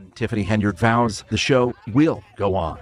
And Tiffany Henyard vows the show will go on.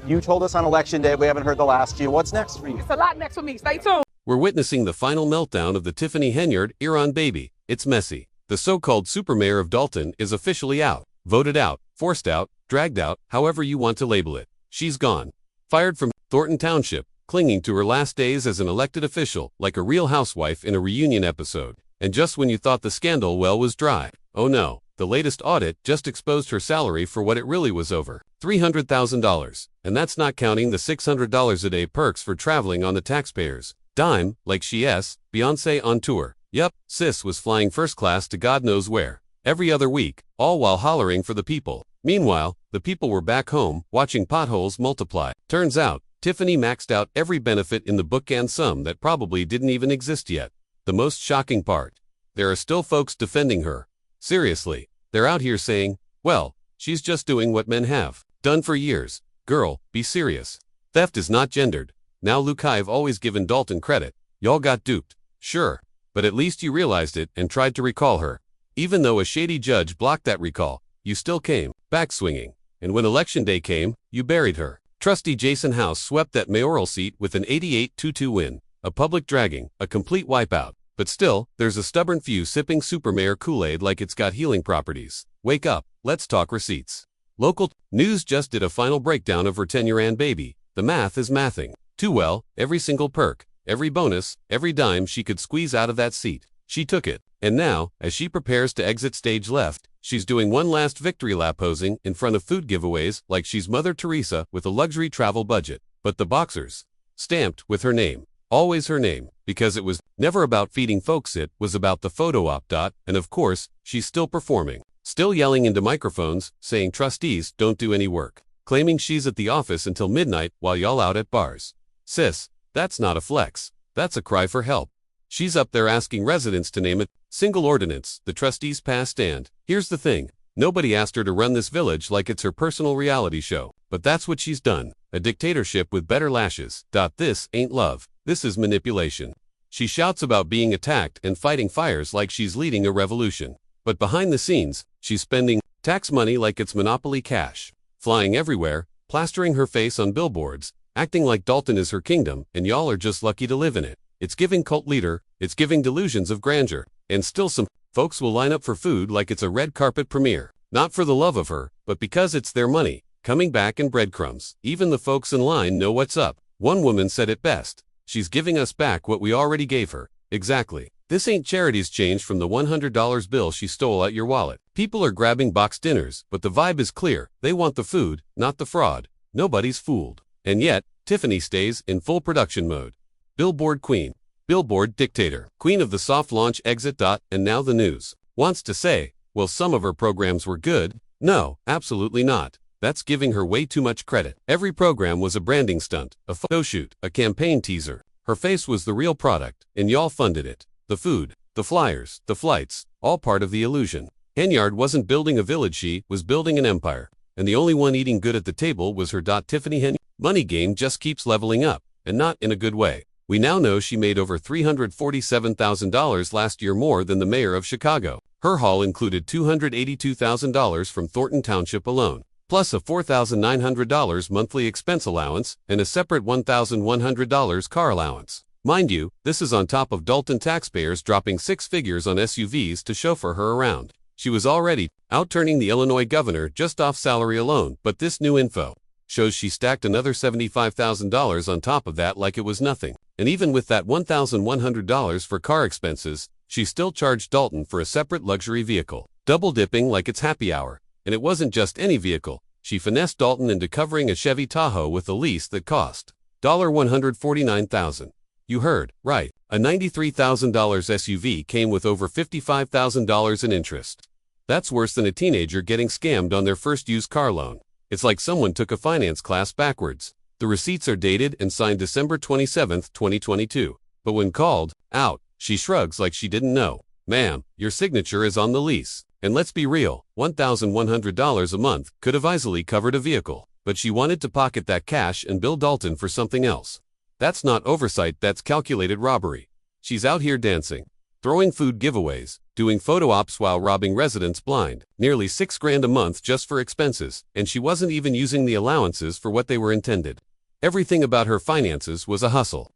You told us on Election Day we haven't heard the last of you. What's next for you? It's a lot next for me. Stay tuned. We're witnessing the final meltdown of the Tiffany Henyard Iran baby. It's messy. The so-called supermayor of Dalton is officially out, voted out, forced out, dragged out, however you want to label it. She's gone. Fired from Thornton Township, clinging to her last days as an elected official, like a real housewife in a reunion episode. And just when you thought the scandal well was dry, oh no, the latest audit just exposed her salary for what it really was over, $300,000. And that's not counting the $600 a day perks for traveling on the taxpayers' dime, like she's Beyoncé on tour. Yup, sis was flying first class to God knows where, every other week, all while hollering for the people. Meanwhile, the people were back home, watching potholes multiply. Turns out, Tiffany maxed out every benefit in the book and some that probably didn't even exist yet. The most shocking part, there are still folks defending her. Seriously, they're out here saying, well, she's just doing what men have done for years. Girl, be serious. Theft is not gendered. Now Luke, I've always given Dalton credit. Y'all got duped. Sure. But at least you realized it and tried to recall her. Even though a shady judge blocked that recall, you still came back swinging. And when election day came, you buried her. Trustee Jason House swept that mayoral seat with an 88-2 win. A public dragging, a complete wipeout. But still, there's a stubborn few sipping supermayor Kool-Aid like it's got healing properties. Wake up, let's talk receipts. Local news just did a final breakdown of her tenure and baby. The math is mathing. Too well, every single perk, every bonus, every dime she could squeeze out of that seat. She took it. And now, as she prepares to exit stage left, she's doing one last victory lap posing in front of food giveaways like she's Mother Teresa with a luxury travel budget. But the boxers, stamped with her name. Always her name, because it was never about feeding folks, it was about the photo op. And of course, she's still performing. Still yelling into microphones, saying trustees don't do any work. Claiming she's at the office until midnight while y'all out at bars. Sis, that's not a flex. That's a cry for help. She's up there asking residents to name a single ordinance the trustees passed, and here's the thing. Nobody asked her to run this village like it's her personal reality show. But that's what she's done. A dictatorship with better lashes. This ain't love. This is manipulation. She shouts about being attacked and fighting fires like she's leading a revolution. But behind the scenes, she's spending tax money like it's Monopoly cash. Flying everywhere, plastering her face on billboards, acting like Dalton is her kingdom and y'all are just lucky to live in it. It's giving cult leader, it's giving delusions of grandeur. And still some folks will line up for food like it's a red carpet premiere. Not for the love of her, but because it's their money, coming back in breadcrumbs. Even the folks in line know what's up. One woman said it best. She's giving us back what we already gave her. Exactly. This ain't charity's change from the $100 bill she stole out your wallet. People are grabbing box dinners, but the vibe is clear. They want the food, not the fraud. Nobody's fooled. And yet, Tiffany stays in full production mode. Billboard queen. Billboard dictator. Queen of the soft launch exit. And now the news. Wants to say, well, some of her programs were good. No, absolutely not. That's giving her way too much credit. Every program was a branding stunt, a photo shoot, a campaign teaser. Her face was the real product, and y'all funded it. The food, the flyers, the flights, all part of the illusion. Henyard wasn't building a village, she was building an empire. And the only one eating good at the table was her. Tiffany Henyard. Money game just keeps leveling up, and not in a good way. We now know she made over $347,000 last year, more than the mayor of Chicago. Her haul included $282,000 from Thornton Township alone, plus a $4,900 monthly expense allowance and a separate $1,100 car allowance. Mind you, this is on top of Dalton taxpayers dropping six figures on SUVs to chauffeur her around. She was already out-turning the Illinois governor just off salary alone, but this new info shows she stacked another $75,000 on top of that like it was nothing. And even with that $1,100 for car expenses, she still charged Dalton for a separate luxury vehicle, double dipping like it's happy hour. And it wasn't just any vehicle. She finessed Dalton into covering a Chevy Tahoe with a lease that cost $149,000. You heard right. A $93,000 SUV came with over $55,000 in interest. That's worse than a teenager getting scammed on their first used car loan. It's like someone took a finance class backwards. The receipts are dated and signed December 27, 2022. But when called out, she shrugs like she didn't know. Ma'am, your signature is on the lease. And let's be real, $1,100 a month could have easily covered a vehicle. But she wanted to pocket that cash and bill Dalton for something else. That's not oversight, that's calculated robbery. She's out here dancing throwing food giveaways, doing photo ops while robbing residents blind, nearly $6,000 a month just for expenses, and she wasn't even using the allowances for what they were intended. Everything about her finances was a hustle.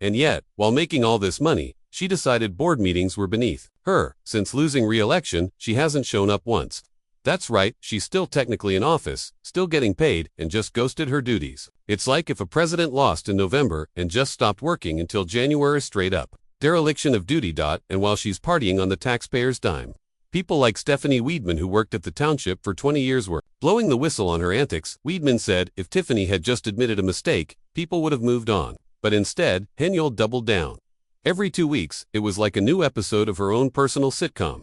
And yet, while making all this money, she decided board meetings were beneath her. Since losing re-election, she hasn't shown up once. That's right, she's still technically in office, still getting paid, and just ghosted her duties. It's like if a president lost in November and just stopped working until January straight up. Dereliction of duty. And while she's partying on the taxpayer's dime. People like Stephanie Weidman, who worked at the township for 20 years, were blowing the whistle on her antics. Weidman said if Tiffany had just admitted a mistake, people would have moved on. But instead, Henyard doubled down. Every 2 weeks, it was like a new episode of her own personal sitcom.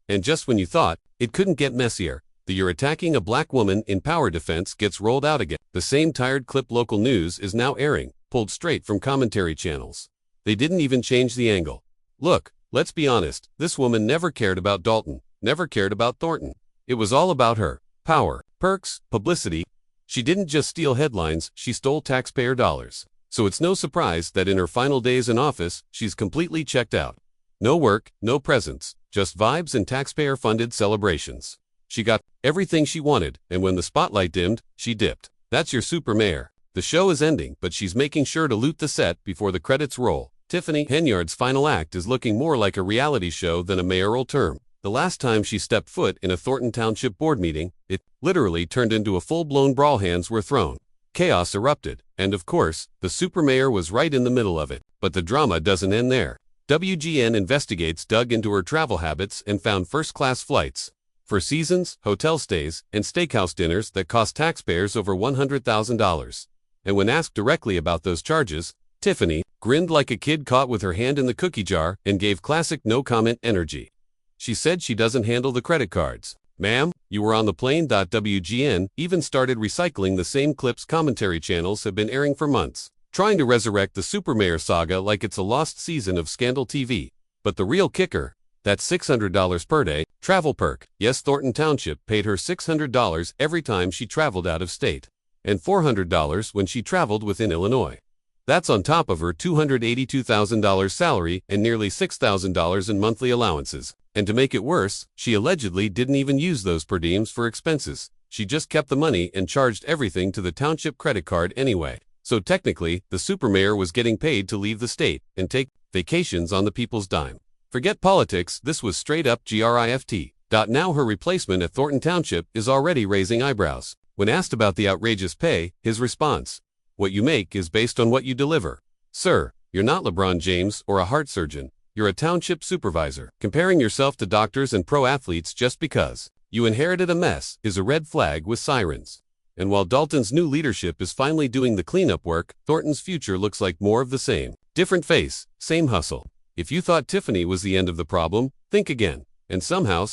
And just when you thought it couldn't get messier, the "you're attacking a black woman in power" defense gets rolled out again. The same tired clip local news is now airing, pulled straight from commentary channels. They didn't even change the angle. Look, let's be honest, this woman never cared about Dalton, never cared about Thornton. It was all about her. Power, perks, publicity. She didn't just steal headlines, she stole taxpayer dollars. So it's no surprise that in her final days in office, she's completely checked out. No work, no presence, just vibes and taxpayer-funded celebrations. She got everything she wanted, and when the spotlight dimmed, she dipped. That's your super mayor. The show is ending, but she's making sure to loot the set before the credits roll. Tiffany Henyard's final act is looking more like a reality show than a mayoral term. The last time she stepped foot in a Thornton Township board meeting, it literally turned into a full-blown brawl. Hands were thrown. Chaos erupted, and of course, the super mayor was right in the middle of it. But the drama doesn't end there. WGN Investigates dug into her travel habits and found first-class flights, Four Seasons, hotel stays, and steakhouse dinners that cost taxpayers over $100,000. And when asked directly about those charges, Tiffany grinned like a kid caught with her hand in the cookie jar and gave classic no-comment energy. She said she doesn't handle the credit cards. Ma'am, you were on the plane. WGN even started recycling the same clips commentary channels have been airing for months, trying to resurrect the Supermayor saga like it's a lost season of Scandal TV. But the real kicker, that $600 per day travel perk. Yes, Thornton Township paid her $600 every time she traveled out of state, and $400 when she traveled within Illinois. That's on top of her $282,000 salary and nearly $6,000 in monthly allowances. And to make it worse, she allegedly didn't even use those per diems for expenses. She just kept the money and charged everything to the township credit card anyway. So technically, the supermayor was getting paid to leave the state and take vacations on the people's dime. Forget politics, this was straight up grift. Now her replacement at Thornton Township is already raising eyebrows. When asked about the outrageous pay, his response: "What you make is based on what you deliver. Sir, you're not LeBron James or a heart surgeon. You're a township supervisor. Comparing yourself to doctors and pro athletes just because you inherited a mess is a red flag with sirens." And while Dalton's new leadership is finally doing the cleanup work, Thornton's future looks like more of the same. Different face, same hustle. If you thought Tiffany was the end of the problem, think again. And somehow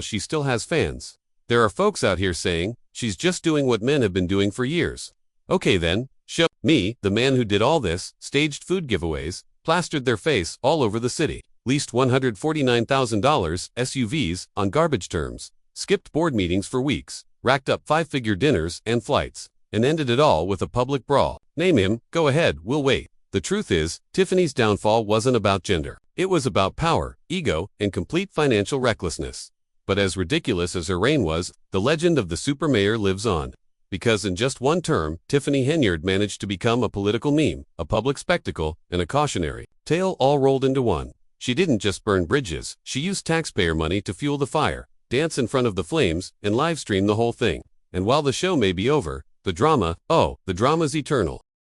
she still has fans. There are folks out here saying she's just doing what men have been doing for years. Okay then, show me, the man who did all this, staged food giveaways, plastered their face all over the city, leased $149,000 SUVs on garbage terms, skipped board meetings for weeks, racked up five-figure dinners and flights, and ended it all with a public brawl. Name him, go ahead, we'll wait. The truth is, Tiffany's downfall wasn't about gender. It was about power, ego, and complete financial recklessness. But as ridiculous as her reign was, the legend of the supermayor lives on. Because in just one term, Tiffany Henyard managed to become a political meme, a public spectacle, and a cautionary tale all rolled into one. She didn't just burn bridges, she used taxpayer money to fuel the fire, dance in front of the flames, and livestream the whole thing. And while the show may be over, the drama's eternal.